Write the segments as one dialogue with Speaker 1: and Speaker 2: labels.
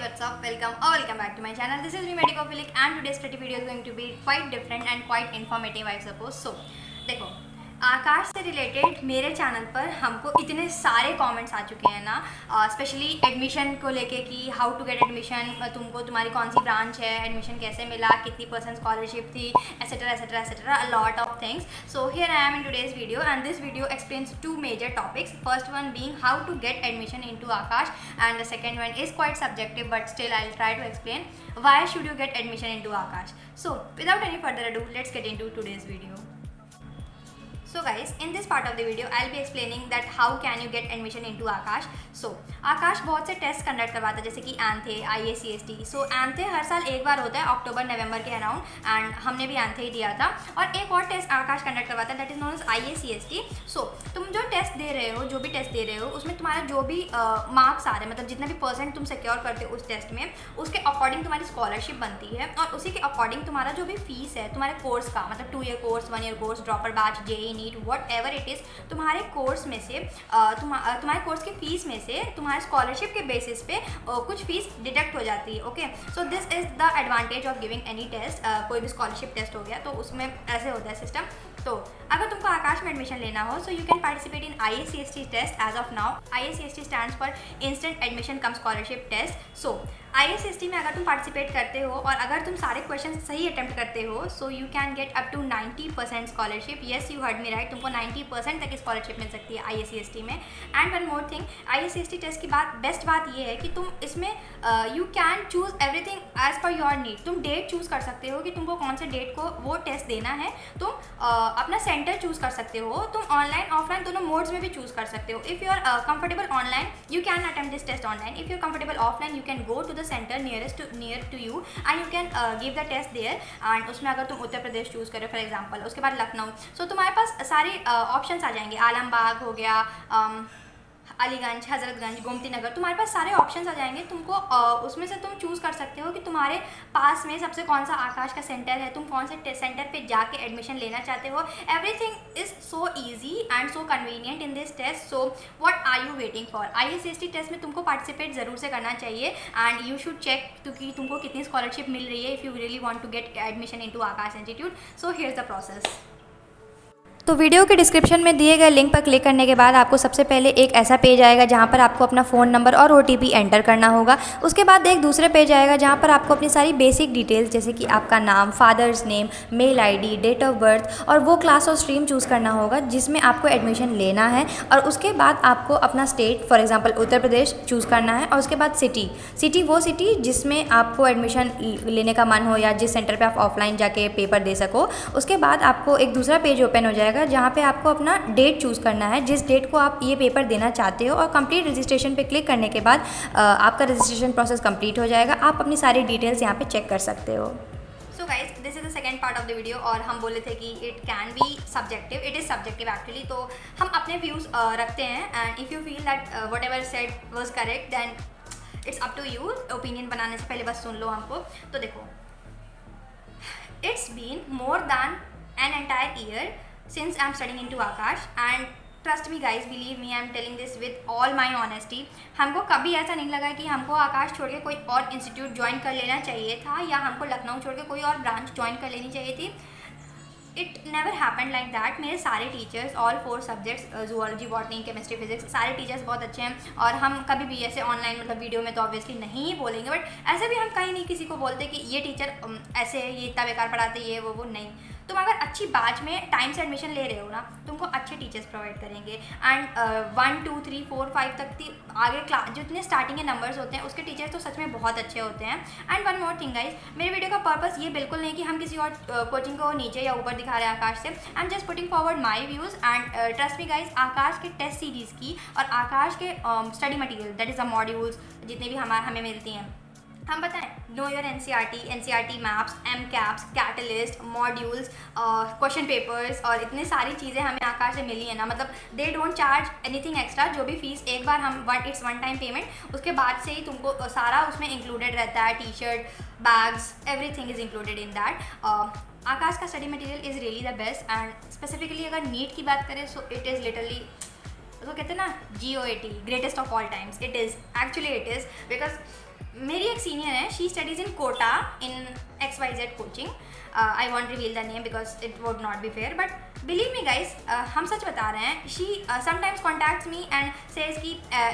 Speaker 1: what's up? Welcome back to my channel. This is me Medicophilic and today's study video is going to be quite different and quite informative I suppose. So, देखो आकाश से related मेरे channel पर हमको इतने सारे comments आ चुके हैं ना, स्पेशली एडमिशन को लेके कि हाउ टू गेट एडमिशन, तुमको तुम्हारी कौन सी ब्रांच है, एडमिशन कैसे मिला, कितनी % स्कॉलरशिप थी, etcetera etcetera etcetera, a lot of things. So here I am in today's video and this video explains two major topics. First one being how to get admission into Aakash and the second one is quite subjective but still I'll try to explain why should you get admission into Akash. So without any further ado, let's get into today's video. So guys, in this part of the video I'll be explaining that how can you get admission into Akash. So आकाश बहुत से test conduct करवाता है जैसे कि ANTHE, IACST. सो एंथे हर साल एक बार होता है अक्टूबर नवंबर के अराउंड एंड हमने भी एंथे ही दिया था. और एक और टेस्ट आकाश कंडक्ट करवाता है that is known as IACST. सो तुम जो टेस्ट दे रहे हो, जो भी टेस्ट दे रहे हो, उसमें तुम्हारा जो भी मार्क्स आ रहे हैं, मतलब जितना भी % तुम सिक्योर करते हो उस टेस्ट में, उसके अकॉर्डिंग तुम्हारी स्कॉलरशिप बनती है और उसी के अकॉर्डिंग तुम्हारा जो भी फीस है तुम्हारे कोर्स का, मतलब 2 year course, 1 year course, dropper batch, JEE NEET, whatever it is, तुम्हारे कोर्स में से तुम्हारे कोर्स की फीस में से तुम्हारे स्कॉलरशिप के बेसिस पे कुछ फीस डिडक्ट हो जाती है. Okay, so this is the advantage of giving any test. कोई भी स्कॉलरशिप टेस्ट हो गया तो उसमें ऐसे होता है सिस्टम. तो अगर तुमको आकाश में एडमिशन लेना हो so you can participate in IACST test as of now. IACST stands for instant admission cum scholarship test. So IACST में अगर तुम पार्टिसिपेट करते हो और अगर तुम सारे क्वेश्चन सही अटेम्प्ट करते हो so you can get up to 90% scholarship. Yes, you heard me right, तुमको 90% तक स्कॉलरशिप मिल सकती है IACST में. And one more thing, IACST test की बेस्ट बात ये है कि तुम इसमें you can choose everything as per your need. तुम डेट चूज़ कर सकते हो कि तुमको कौन से डेट को वो टेस्ट देना है. तुम अपना सेंटर चूज़ कर सकते हो. तुम ऑनलाइन ऑफलाइन दोनों मोड्स में भी चूज़ कर सकते हो. If you are comfortable online you can attempt this test online. If you are comfortable offline you can go to the centre near to you and you can give the test there. एंड उसमें अगर तुम Uttar Pradesh choose करो for example, उसके बाद लखनऊ, सो तुम्हारे पास सारे options आ जाएंगे. आलमबाग हो गया, अलीगंज, हजरतगंज, गोमती नगर, तुम्हारे पास सारे ऑप्शंस आ जाएंगे. तुमको उसमें से तुम चूज़ कर सकते हो कि तुम्हारे पास में सबसे कौन सा आकाश का सेंटर है, तुम कौन से सेंटर पे जाके एडमिशन लेना चाहते हो. Everything is so easy and so convenient in this test. So what are you waiting for? IACST test में तुमको पार्टिसिपेट ज़रूर से करना चाहिए एंड यू शुड चेक कि तुमको कितनी स्कॉलरशिप मिल रही है if you really want to get admission into Aakash institute. So here is the process. तो वीडियो के डिस्क्रिप्शन में दिए गए लिंक पर क्लिक करने के बाद आपको सबसे पहले एक ऐसा पेज आएगा जहां पर आपको अपना फ़ोन नंबर और OTP एंटर करना होगा. उसके बाद एक दूसरे पेज आएगा जहां पर आपको अपनी सारी बेसिक डिटेल्स जैसे कि आपका नाम, father's name, mail ID, date of birth और वो क्लास और स्ट्रीम चूज़ करना होगा जिसमें आपको एडमिशन लेना है. और उसके बाद आपको अपना state, for example Uttar Pradesh choose करना है. और उसके बाद सिटी वो सिटी जिसमें आपको एडमिशन लेने का मन हो या जिस सेंटर पर आप ऑफलाइन जाके पेपर दे सको. उसके बाद आपको एक दूसरा पेज ओपन हो जाएगा जहाँ पे आपको अपना डेट चूज़ करना है, जिस डेट को आप ये पेपर देना चाहते हो. और कंप्लीट रजिस्ट्रेशन पे क्लिक करने के बाद आपका रजिस्ट्रेशन प्रोसेस कंप्लीट हो जाएगा. आप अपनी सारी डिटेल्स यहाँ पे चेक कर सकते हो. So guys, this is the second part of the video. और हम बोले थे कि it can be subjective, it is subjective actually. तो हम अपने व्यूज़ रखते हैं and if you feel that whatever said was correct then it's up to you. Opinion बनाने से पहले बस सुन लो हमको. तो देखो, it's been more than an entire year since I'm studying into Akash and trust me guys, believe me, I'm telling this with all my honesty. हमको कभी ऐसा नहीं लगा कि हमको आकाश छोड़ के कोई और इंस्टीट्यूट ज्वाइन कर लेना चाहिए था या हमको लखनऊ छोड़ के कोई और ब्रांच ज्वाइन कर लेनी चाहिए थी. It never happen like that. मेरे सारे teachers, all 4 subjects, zoology, botany, chemistry, physics, सारे टीचर्स बहुत अच्छे हैं. और हम कभी भी ऐसे ऑनलाइन मतलब वीडियो में तो ऑब्वियसली नहीं बोलेंगे, बट ऐसे भी हम कहीं नहीं किसी को बोलते कि ये टीचर ऐसे है, ये इतना बेकार पढ़ाते, ये वो नहीं. तुम अगर अच्छी बैच में टाइम से एडमिशन ले रहे हो ना, तुमको अच्छे टीचर्स प्रोवाइड करेंगे. एंड 1 2 3 4 5 तक की आगे क्लास जितने स्टार्टिंग के नंबर्स होते हैं उसके टीचर्स तो सच में बहुत अच्छे होते हैं. And one more thing guys, मेरे वीडियो का पर्पस ये बिल्कुल नहीं कि हम किसी और कोचिंग को नीचे या ऊपर दिखा रहे हैं आकाश से. I am just putting forward my views and trust me guys, Aakash के टेस्ट सीरीज़ की और आकाश के study material that is the modules जितने भी हमें मिलती हैं, हम बताएं, know your NCERT maps, MCAPS, catalyst, modules, question papers और इतनी सारी चीज़ें हमें आकाश से मिली है ना. मतलब they don't charge anything extra. जो भी फीस एक बार हम इट्स वन टाइम पेमेंट, उसके बाद से ही तुमको सारा उसमें इंक्लूडेड रहता है. T-shirt, bags, everything is included in that. Aakash का study material is really the best. And specifically अगर नीट की बात करें सो इट इज़ लिटरली, तो कहते हैं ना GOAT, greatest of all times. It is actually, it is because मेरी एक सीनियर है, she studies in Kota in XYZ coaching. I want reveal the name because it would not be fair, but believe me guys, हम सच बता रहे हैं. She sometimes contacts me and says कि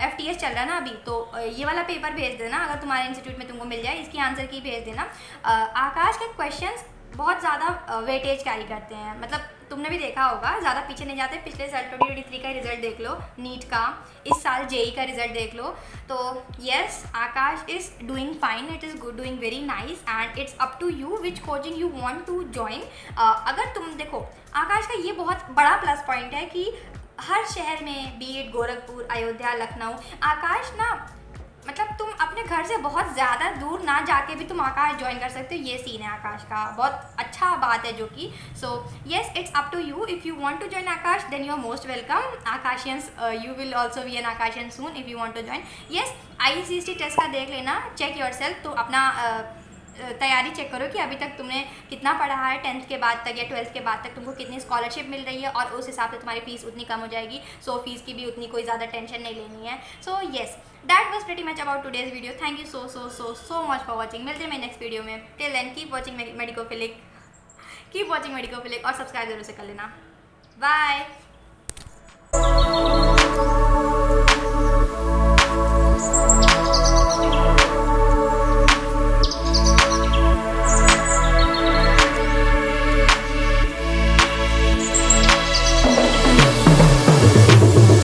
Speaker 1: FTS चल रहा है ना अभी, तो ये वाला पेपर भेज देना, अगर तुम्हारे इंस्टीट्यूट में तुमको मिल जाए, इसकी आंसर की भेज देना. आकाश के क्वेश्चंस बहुत ज़्यादा वेटेज कैरी करते हैं, मतलब तुमने भी देखा होगा, ज़्यादा पीछे नहीं जाते. पिछले साल 2023 का रिजल्ट देख लो नीट का, इस साल JEE का रिजल्ट देख लो. तो yes, Aakash is doing fine, it is good, doing very nice, and it's up to you which coaching you want to join. अगर तुम देखो, आकाश का ये बहुत बड़ा प्लस पॉइंट है कि हर शहर में, बी इट गोरखपुर, अयोध्या, लखनऊ, आकाश ना, मतलब तुम अपने घर से बहुत ज़्यादा दूर ना जाके भी तुम आकाश ज्वाइन कर सकते हो. ये सीन है आकाश का, बहुत अच्छा बात है जो कि. So yes, it's up to you. If you want to join Aakash then you are most welcome. Aakashians, you will also be an Aakashian soon if you want to join. Yes, ICST test का देख लेना, चेक योर सेल्फ. तो अपना तैयारी check करो कि अभी तक तुमने कितना पढ़ा है, 10th के बाद तक या 12th के बाद तक तुमको कितनी स्कॉलरशिप मिल रही है, और उस हिसाब से तुम्हारी फीस उतनी कम हो जाएगी. सो फीस की भी उतनी कोई ज़्यादा टेंशन नहीं लेनी है. So yes, that was pretty much about today's video. Thank you so much for watching. मिलते हैं मैं नेक्स्ट वीडियो में. टिल देन कीप वॉचिंग मेडिकोफिलिक, और सब्सक्राइब जरूर से कर लेना. बाय.